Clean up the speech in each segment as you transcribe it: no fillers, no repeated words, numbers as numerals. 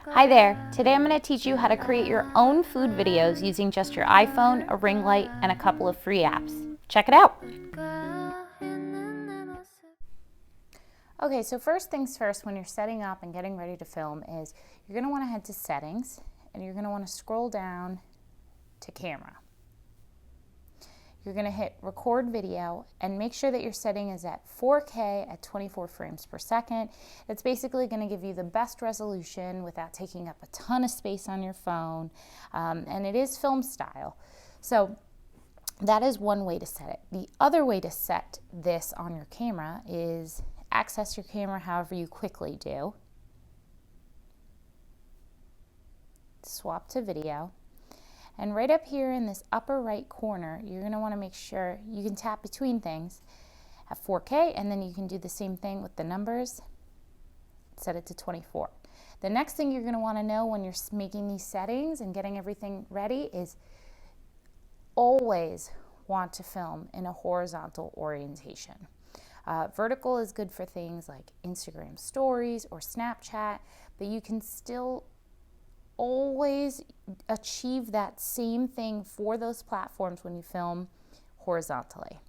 Hi there, today I'm going to teach you how to create your own food videos using just your iPhone, a ring light, and a couple of free apps. Check it out! Okay, so first things first, when you're setting up and getting ready to film is you're going to want to head to settings and you're going to want to scroll down to camera. You're going to hit record video and make sure that your setting is at 4K at 24 frames per second. It's basically going to give you the best resolution without taking up a ton of space on your phone, and it is film style. So that is one way to set it. The other way to set this on your camera is access your camera however you quickly do. Swap to video. And right up here in this upper right corner, you're going to want to make sure you can tap between things at 4K, and then you can do the same thing with the numbers. Set it to 24. The next thing you're going to want to know when you're making these settings and getting everything ready is always want to film in a horizontal orientation. Vertical is good for things like Instagram stories or Snapchat, but you can still always achieve that same thing for those platforms when you film horizontally.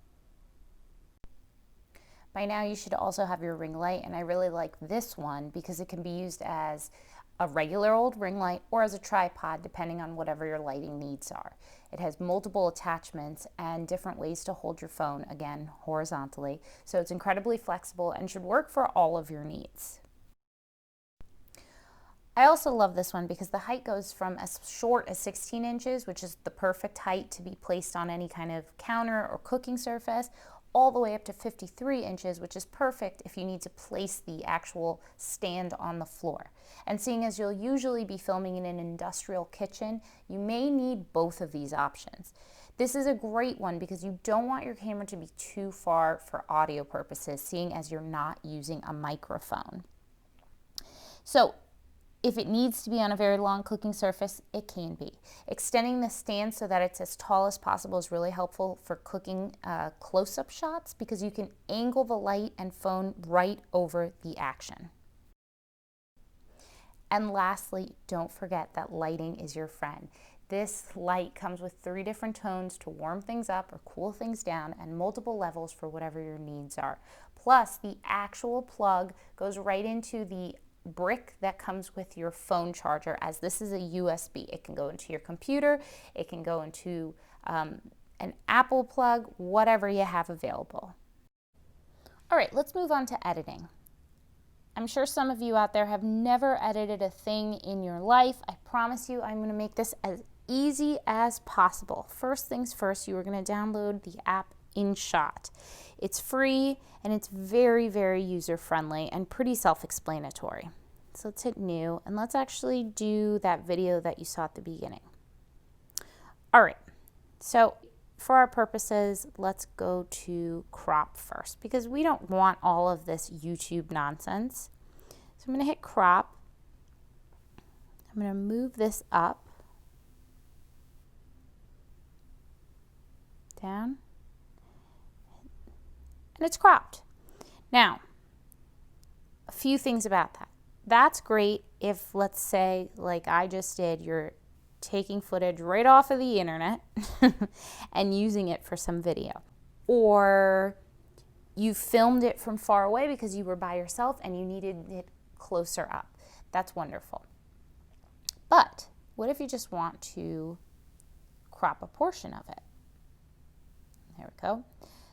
By now you should also have your ring light, and I really like this one because it can be used as a regular old ring light or as a tripod depending on whatever your lighting needs are. It has multiple attachments and different ways to hold your phone, again horizontally, so it's incredibly flexible and should work for all of your needs. I also love this one because the height goes from as short as 16 inches, which is the perfect height to be placed on any kind of counter or cooking surface, all the way up to 53 inches, which is perfect if you need to place the actual stand on the floor. And seeing as you'll usually be filming in an industrial kitchen, you may need both of these options. This is a great one because you don't want your camera to be too far for audio purposes, seeing as you're not using a microphone. So if it needs to be on a very long cooking surface, it can be. Extending the stand so that it's as tall as possible is really helpful for cooking close-up shots because you can angle the light and phone right over the action. And lastly, don't forget that lighting is your friend. This light comes with 3 different tones to warm things up or cool things down, and multiple levels for whatever your needs are. Plus, the actual plug goes right into the brick that comes with your phone charger, as this is a USB. It can go into your computer, it can go into an Apple plug, whatever you have available. All right, let's move on to editing. I'm sure some of you out there have never edited a thing in your life. I promise you I'm going to make this as easy as possible. First things first, you are going to download the app InShot. It's free and it's very, very user-friendly and pretty self-explanatory. So let's hit new and let's actually do that video that you saw at the beginning. All right, so for our purposes, let's go to crop first because we don't want all of this YouTube nonsense. So I'm going to hit crop. I'm going to move this up, down, and it's cropped. Now, a few things about that. That's great if, let's say, like I just did, you're taking footage right off of the internet and using it for some video. Or you filmed it from far away because you were by yourself and you needed it closer up. That's wonderful. But what if you just want to crop a portion of it? There we go.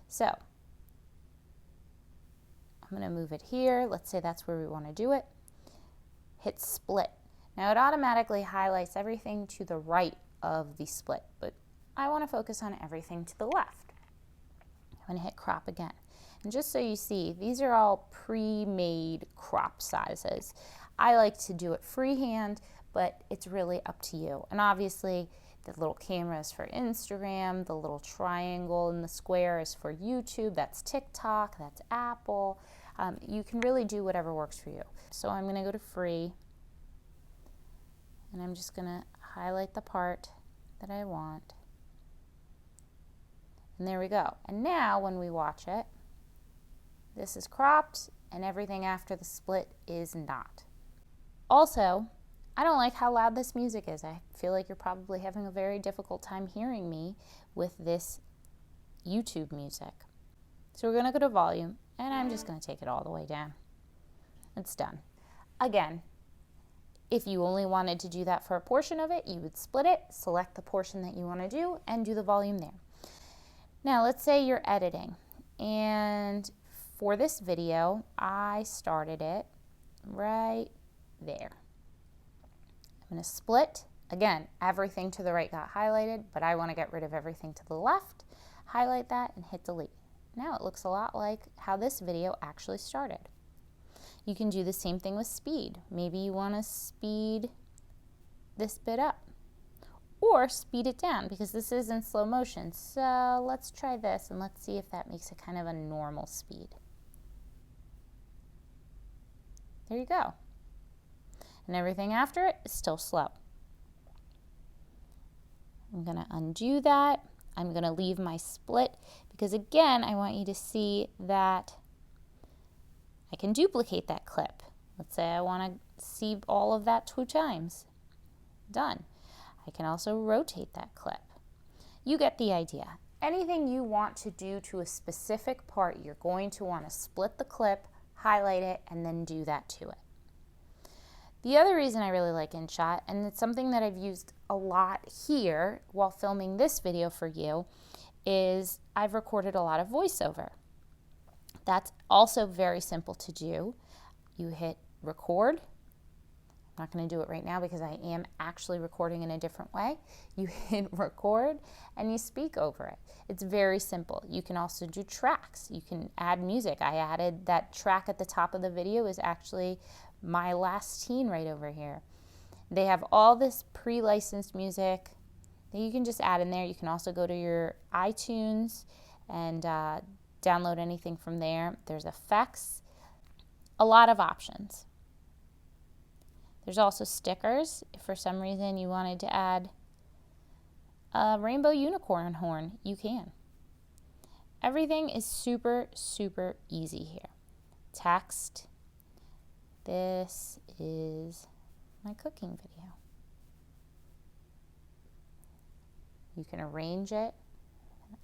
So I'm going to move it here. Let's say that's where we want to do it. Hit split. Now it automatically highlights everything to the right of the split, but I want to focus on everything to the left. I'm going to hit crop again. And just so you see, these are all pre-made crop sizes. I like to do it freehand, but it's really up to you. And obviously, the little camera is for Instagram, the little triangle and the square is for YouTube, that's TikTok, that's Apple. You can really do whatever works for you. So I'm going to go to free, and I'm just going to highlight the part that I want. And there we go. And now when we watch it, this is cropped and everything after the split is not. Also, I don't like how loud this music is. I feel like you're probably having a very difficult time hearing me with this YouTube music. So we're going to go to volume, and I'm just going to take it all the way down. It's done. Again, if you only wanted to do that for a portion of it, you would split it, select the portion that you want to do, and do the volume there. Now, let's say you're editing, and for this video, I started it right there. I'm going to split. Again, everything to the right got highlighted, but I want to get rid of everything to the left. Highlight that and hit delete. Now it looks a lot like how this video actually started. You can do the same thing with speed. Maybe you want to speed this bit up or speed it down because this is in slow motion. So let's try this and let's see if that makes it kind of a normal speed. There you go. And everything after it is still slow. I'm going to undo that. I'm going to leave my split because again, I want you to see that I can duplicate that clip. Let's say I want to see all of that 2 times. Done. I can also rotate that clip. You get the idea. Anything you want to do to a specific part, you're going to want to split the clip, highlight it, and then do that to it. The other reason I really like InShot, and it's something that I've used a lot here while filming this video for you, is I've recorded a lot of voiceover. That's also very simple to do. You hit record. I'm not going to do it right now because I am actually recording in a different way. You hit record and you speak over it. It's very simple. You can also do tracks. You can add music. I added that track at the top of the video is actually My Last Teen right over here. They have all this pre-licensed music that you can just add in there. You can also go to your iTunes and download anything from there. There's effects, a lot of options. There's also stickers. If for some reason you wanted to add a rainbow unicorn horn, you can. Everything is super, super easy here. Text. This is my cooking video. You can arrange it.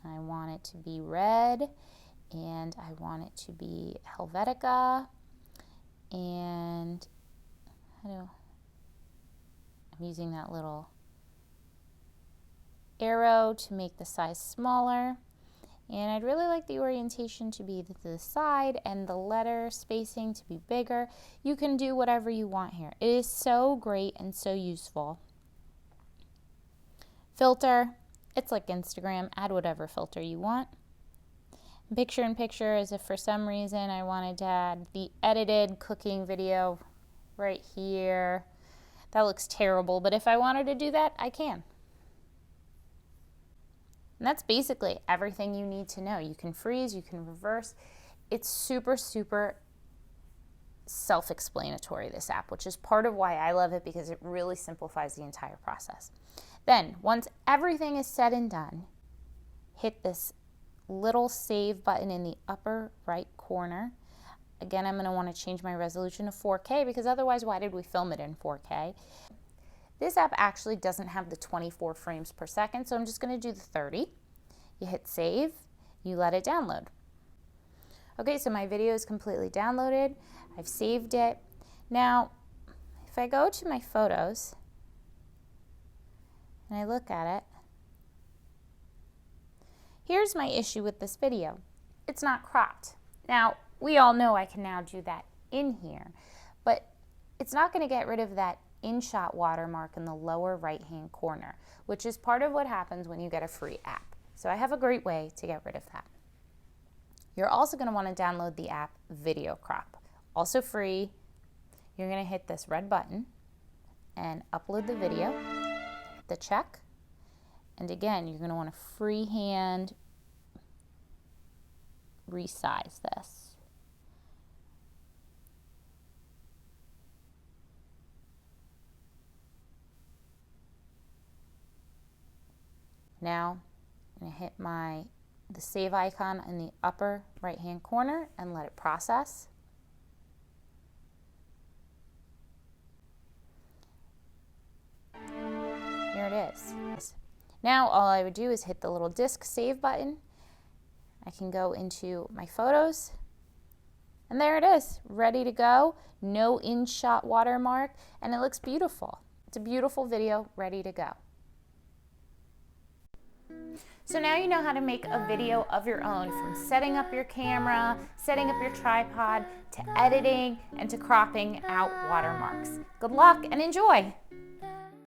I want it to be red, and I want it to be Helvetica, and I'm using that little arrow to make the size smaller. And I'd really like the orientation to be to the side and the letter spacing to be bigger. You can do whatever you want here. It is so great and so useful. Filter, it's like Instagram. Add whatever filter you want. Picture in picture is if for some reason I wanted to add the edited cooking video right here. That looks terrible, but if I wanted to do that, I can. And that's basically everything you need to know. You can freeze, you can reverse. It's super, super self-explanatory, this app, which is part of why I love it because it really simplifies the entire process. Then, once everything is said and done, hit this little save button in the upper right corner. Again, I'm going to want to change my resolution to 4K because otherwise, why did we film it in 4K? This app actually doesn't have the 24 frames per second, so I'm just going to do the 30. You hit save, you let it download. Okay, so my video is completely downloaded. I've saved it. Now, if I go to my photos and I look at it, here's my issue with this video. It's not cropped. Now, we all know I can now do that in here, but it's not going to get rid of that InShot watermark in the lower right-hand corner, which is part of what happens when you get a free app. So I have a great way to get rid of that. You're also going to want to download the app Video Crop, also free. You're going to hit this red button and upload the video, hit the check, and again, you're going to want to freehand resize this. Now, I'm going to hit the save icon in the upper right-hand corner and let it process. it is. Now all I would do is hit the little disk save button. I can go into my photos, and there it is, ready to go. No InShot watermark, and it looks beautiful. It's a beautiful video, ready to go. So now you know how to make a video of your own, from setting up your camera, setting up your tripod, to editing, and to cropping out watermarks. Good luck and enjoy!